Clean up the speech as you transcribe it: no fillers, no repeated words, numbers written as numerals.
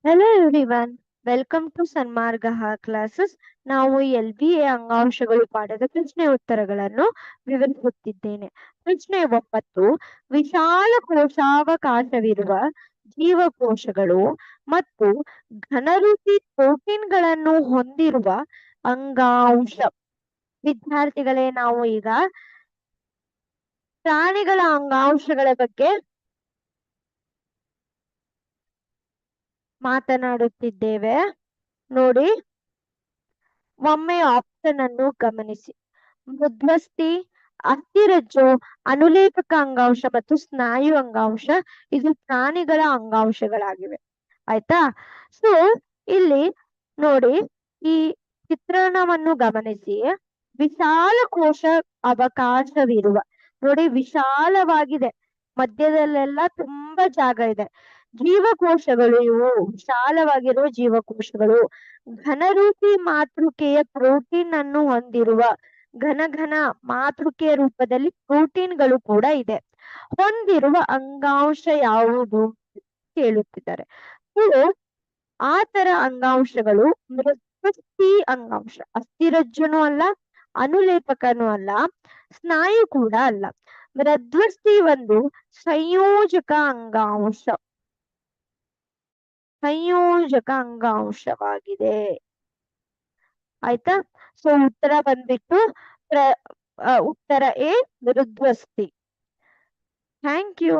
Hello everyone, welcome to Sanmargah classes. ನಾವು LBA ಅಂಗಾಂಶಗಳು ಪಾಠದ ಪ್ರಶ್ನೆ ಉತ್ತರಗಳನ್ನು ವಿವರಿಸುತ್ತಿದ್ದೇನೆ. ಪ್ರಶ್ನೆ 9. ವಿಶಾಲ ಕೋಶಾವಕಾಶವಿರುವ ಜೀವಕೋಶಗಳು ಮತ್ತು ಘನರೂಪಿ ಪ್ರೋಟೀನ್ಗಳನ್ನು ಹೊಂದಿರುವ ಅಂಗಾಂಶ. ವಿದ್ಯಾರ್ಥಿಗಳೇ, ನಾವು ಈಗ ಪ್ರಾಣಿಗಳ ಅಂಗಾಂಶಗಳ ಬಗ್ಗೆ ಮಾತನಾಡುತ್ತಿದ್ದೇವೆ. ನೋಡಿ, ಒಮ್ಮೆ ಆಪ್ಷನ್ ಅನ್ನು ಗಮನಿಸಿ. ಮೃದ್ವಸ್ಥಿ, ಅಸ್ಥಿರಜ್ಜು, ಅನುಲೇಪಕ ಅಂಗಾಂಶ ಮತ್ತು ಸ್ನಾಯು ಅಂಗಾಂಶ ಇದು ಪ್ರಾಣಿಗಳ ಅಂಗಾಂಶಗಳಾಗಿವೆ. ಆಯ್ತಾ? ಸೊ ಇಲ್ಲಿ ನೋಡಿ, ಈ ಚಿತ್ರಣವನ್ನು ಗಮನಿಸಿ. ವಿಶಾಲ ಕೋಶ ಅವಕಾಶವಿರುವ, ನೋಡಿ ವಿಶಾಲವಾಗಿದೆ, ಮಧ್ಯದಲ್ಲೆಲ್ಲ ತುಂಬಾ ಜಾಗ ಇದೆ. ಜೀವಕೋಶಗಳು, ಇವು ವಿಶಾಲವಾಗಿರುವ ಜೀವಕೋಶಗಳು ಘನರೂಪಿ ಮಾತೃಕೆಯ ಪ್ರೋಟೀನ್ ಅನ್ನು ಹೊಂದಿರುವ, ಘನ ಮಾತೃಕೆಯ ರೂಪದಲ್ಲಿ ಪ್ರೋಟೀನ್ಗಳು ಕೂಡ ಇದೆ, ಹೊಂದಿರುವ ಅಂಗಾಂಶ ಯಾವುದು ಕೇಳುತ್ತಿದ್ದಾರೆ. ಆ ತರ ಅಂಗಾಂಶಗಳು ಮೃದ್ವಸ್ಥಿ ಅಂಗಾಂಶ, ಅಸ್ಥಿರಜ್ಜುನೂ ಅಲ್ಲ, ಅನುಲೇಪಕನೂ ಅಲ್ಲ, ಸ್ನಾಯು ಕೂಡ ಅಲ್ಲ. ಮೃದ್ವಸ್ಥಿ ಒಂದು ಸಂಯೋಜಕ ಅಂಗಾಂಶವಾಗಿದೆ. ಆಯ್ತಾ? ಸೊ ಉತ್ತರ ಬಂದ್ಬಿಟ್ಟು ಉತ್ತರ ಎ, ಮೃದ್ವಸ್ಥಿ. Thank you.